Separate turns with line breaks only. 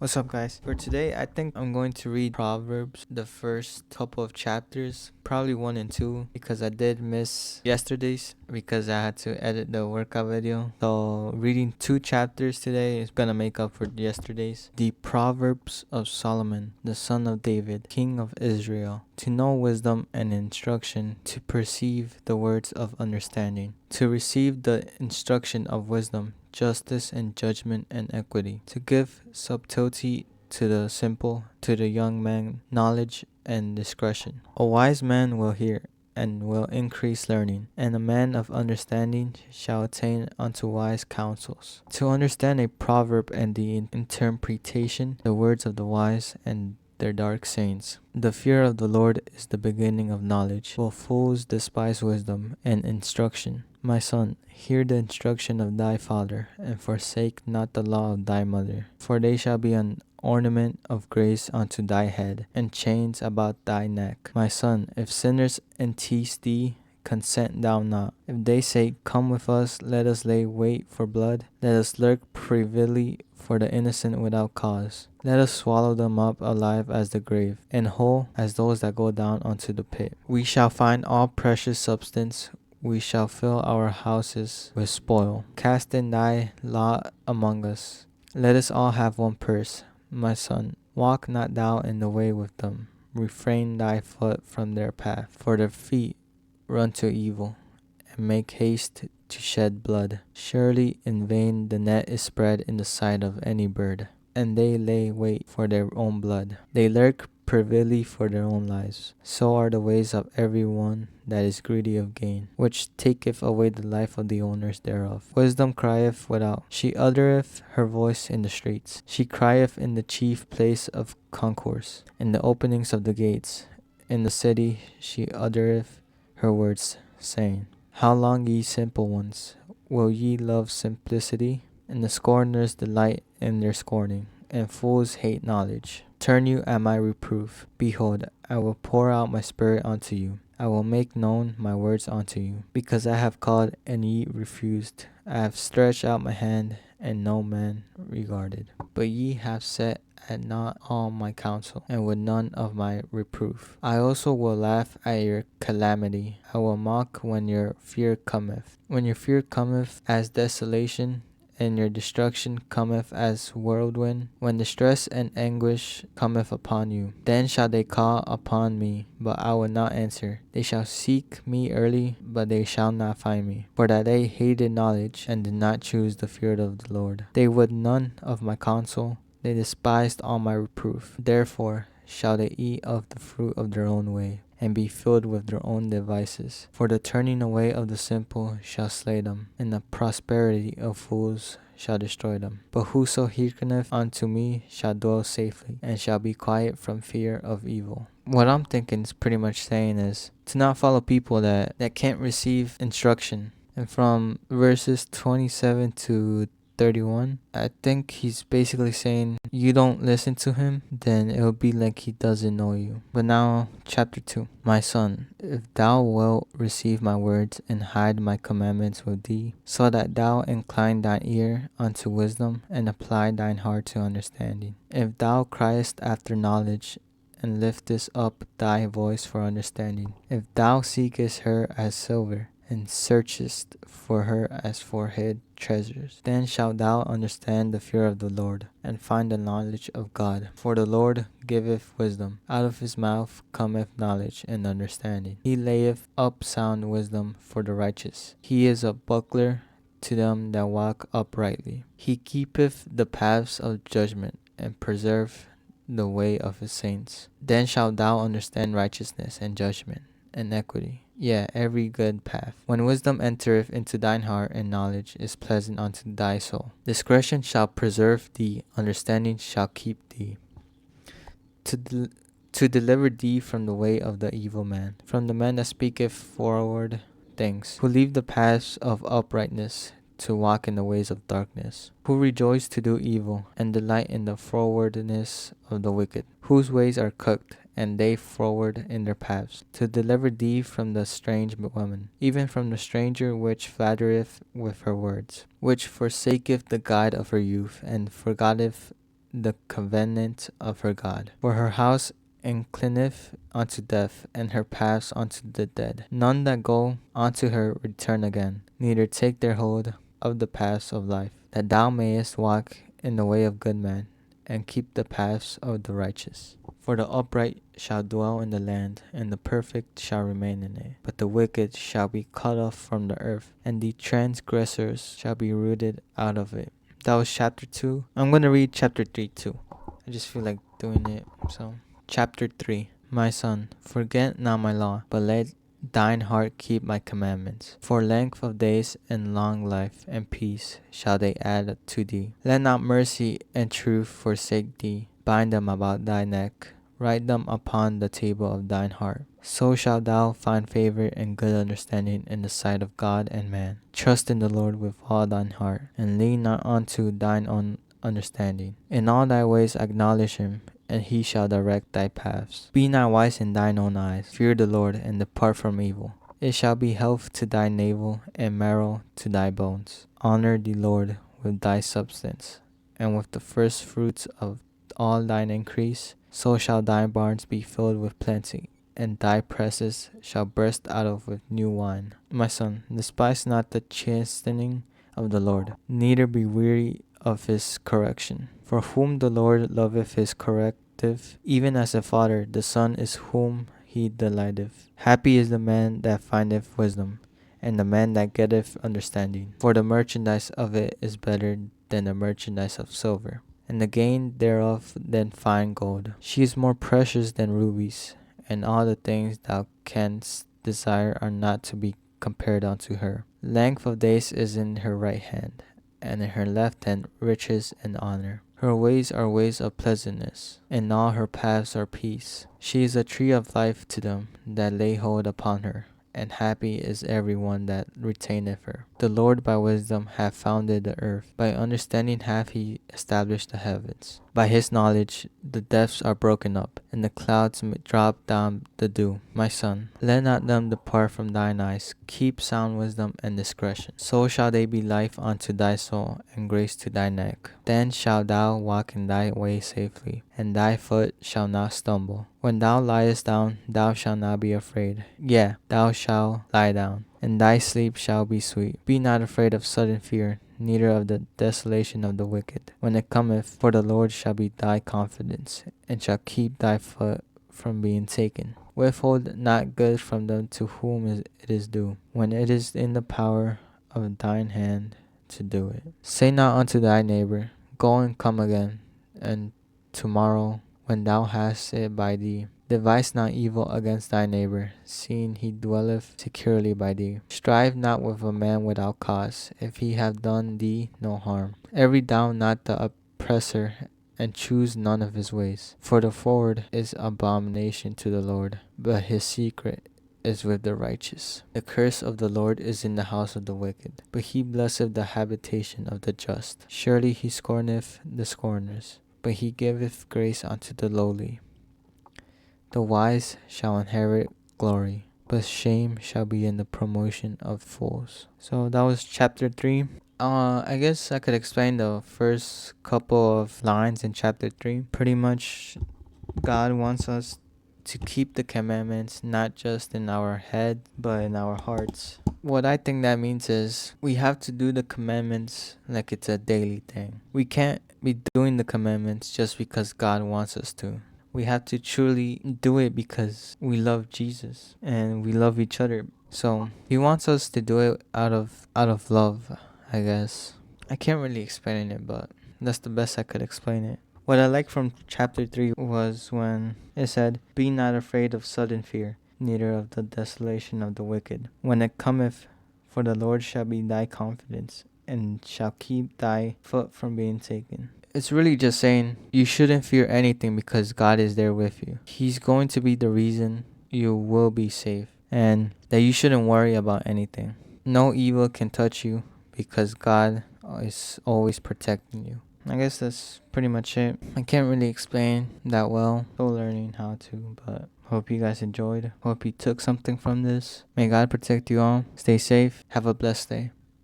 What's up, guys? For today, I think I'm going to read Proverbs, the first couple of chapters, probably 1 and 2, because I did miss yesterday's because I had to edit the workout video. So, reading 2 chapters today is gonna make up for yesterday's. The Proverbs of Solomon, the son of David, king of Israel, to know wisdom and instruction, to perceive the words of understanding, to receive the instruction of wisdom, justice and judgment and equity, to give subtlety to the simple, to the young man knowledge and discretion. A wise man will hear and will increase learning, and a man of understanding shall attain unto wise counsels. To understand a proverb and the interpretation, the words of the wise and their dark sayings. The fear of the Lord is the beginning of knowledge, while fools despise wisdom and instruction. My son, hear the instruction of thy father, and forsake not the law of thy mother. For they shall be an ornament of grace unto thy head, and chains about thy neck. My son, if sinners entice thee, consent thou not. If they say, Come with us, let us lay wait for blood, let us lurk privily for the innocent without cause. Let us swallow them up alive as the grave, and whole as those that go down unto the pit. We shall find all precious substance, we shall fill our houses with spoil. Cast in thy lot among us. Let us all have one purse. My son, walk not thou in the way with them. Refrain thy foot from their path, for their feet run to evil, and make haste to shed blood. Surely in vain the net is spread in the sight of any bird, and they lay wait for their own blood. They lurk privily for their own lives. So are the ways of every one that is greedy of gain, which taketh away the life of the owners thereof. Wisdom crieth without, she uttereth her voice in the streets. She crieth in the chief place of concourse, in the openings of the gates. In the city she uttereth her words, saying, How long, ye simple ones, will ye love simplicity? And the scorners delight in their scorning, and fools hate knowledge. Turn you at my reproof. Behold, I will pour out my spirit unto you. I will make known my words unto you. Because I have called, and ye refused. I have stretched out my hand, and no man regarded. But ye have set at naught all my counsel, and with none of my reproof. I also will laugh at your calamity. I will mock when your fear cometh. When your fear cometh as desolation, and your destruction cometh as whirlwind, when distress and anguish cometh upon you. Then shall they call upon me, but I will not answer. They shall seek me early, but they shall not find me. For that they hated knowledge, and did not choose the fear of the Lord. They would none of my counsel, they despised all my reproof. Therefore shall they eat of the fruit of their own way, and be filled with their own devices. For the turning away of the simple shall slay them, and the prosperity of fools shall destroy them. But whoso hearkeneth unto me shall dwell safely, and shall be quiet from fear of evil. What I'm thinking is pretty much saying is to not follow people that can't receive instruction. And from verses 27 to 31, I think he's basically saying you don't listen to him, then it'll be like he doesn't know you. But now, chapter 2. My son, if thou wilt receive my words and hide my commandments with thee, so that thou incline thine ear unto wisdom and apply thine heart to understanding. If thou criest after knowledge and liftest up thy voice for understanding, if thou seekest her as silver, and searchest for her as for hid treasures. Then shalt thou understand the fear of the Lord, and find the knowledge of God. For the Lord giveth wisdom. Out of his mouth cometh knowledge and understanding. He layeth up sound wisdom for the righteous. He is a buckler to them that walk uprightly. He keepeth the paths of judgment, and preserveth the way of his saints. Then shalt thou understand righteousness and judgment and equity, yea, every good path. When wisdom entereth into thine heart, and knowledge is pleasant unto thy soul. Discretion shall preserve thee, understanding shall keep thee. To deliver thee from the way of the evil man, from the man that speaketh forward things, who leave the paths of uprightness, to walk in the ways of darkness, who rejoice to do evil, and delight in the forwardness of the wicked, whose ways are cooked, and they forward in their paths, to deliver thee from the strange woman, even from the stranger which flattereth with her words, which forsaketh the guide of her youth, and forgetteth the covenant of her God. For her house inclineth unto death, and her paths unto the dead. None that go unto her return again, neither take their hold of the paths of life, that thou mayest walk in the way of good men, and keep the paths of the righteous. For the upright shall dwell in the land, and the perfect shall remain in it. But the wicked shall be cut off from the earth, and the transgressors shall be rooted out of it. That was chapter 2. I'm going to read chapter 3 too. I just feel like doing it. So, chapter 3. My son, forget not my law, but let thine heart keep my commandments. For length of days and long life and peace shall they add to thee. Let not mercy and truth forsake thee. Bind them about thy neck. Write them upon the table of thine heart. So shalt thou find favor and good understanding in the sight of God and man. Trust in the Lord with all thine heart, and lean not unto thine own understanding. In all thy ways acknowledge him, and he shall direct thy paths. Be not wise in thine own eyes. Fear the Lord, and depart from evil. It shall be health to thy navel, and marrow to thy bones. Honor the Lord with thy substance, and with the first fruits of all thine increase. So shall thy barns be filled with plenty, and thy presses shall burst out of with new wine. My son, despise not the chastening of the Lord, neither be weary of his correction. For whom the Lord loveth his corrective, even as a father, the son is whom he delighteth. Happy is the man that findeth wisdom, and the man that getteth understanding. For the merchandise of it is better than the merchandise of silver, and the gain thereof than fine gold. She is more precious than rubies, and all the things thou canst desire are not to be compared unto her. Length of days is in her right hand, and in her left hand riches and honor. Her ways are ways of pleasantness, and all her paths are peace. She is a tree of life to them that lay hold upon her, and happy is every one that retaineth her. The Lord by wisdom hath founded the earth, by understanding hath he established the heavens. By his knowledge the depths are broken up, and the clouds drop down the dew. My son, let not them depart from thine eyes. Keep sound wisdom and discretion. So shall they be life unto thy soul, and grace to thy neck. Then shalt thou walk in thy way safely, and thy foot shall not stumble. When thou liest down, thou shalt not be afraid. Yea, thou shalt lie down, and thy sleep shall be sweet. Be not afraid of sudden fear, neither of the desolation of the wicked, when it cometh, for the Lord shall be thy confidence, and shall keep thy foot from being taken. Withhold not good from them to whom it is due, when it is in the power of thine hand to do it. Say not unto thy neighbor, Go and come again, and tomorrow, when thou hast it by thee. Devise not evil against thy neighbor, seeing he dwelleth securely by thee. Strive not with a man without cause, if he have done thee no harm. Envy thou not the oppressor, and choose none of his ways. For the forward is abomination to the Lord, but his secret is with the righteous. The curse of the Lord is in the house of the wicked, but he blesseth the habitation of the just. Surely he scorneth the scorners, but he giveth grace unto the lowly. The wise shall inherit glory, but shame shall be in the promotion of fools. So that was chapter 3. I guess I could explain the first couple of lines in chapter 3. Pretty much, God wants us to keep the commandments not just in our head, but in our hearts. What I think that means is we have to do the commandments like it's a daily thing. We can't be doing the commandments just because God wants us to. We have to truly do it because we love Jesus and we love each other. So he wants us to do it out of love, I guess. I can't really explain it, but that's the best I could explain it. What I like from chapter 3 was when it said, Be not afraid of sudden fear, neither of the desolation of the wicked. When it cometh, for the Lord shall be thy confidence, and shall keep thy foot from being taken. It's really just saying you shouldn't fear anything because God is there with you. He's going to be the reason you will be safe, and that you shouldn't worry about anything. No evil can touch you because God is always protecting you. I guess that's pretty much it. I can't really explain that well. Still learning how to, but hope you guys enjoyed. Hope you took something from this. May God protect you all. Stay safe. Have a blessed day.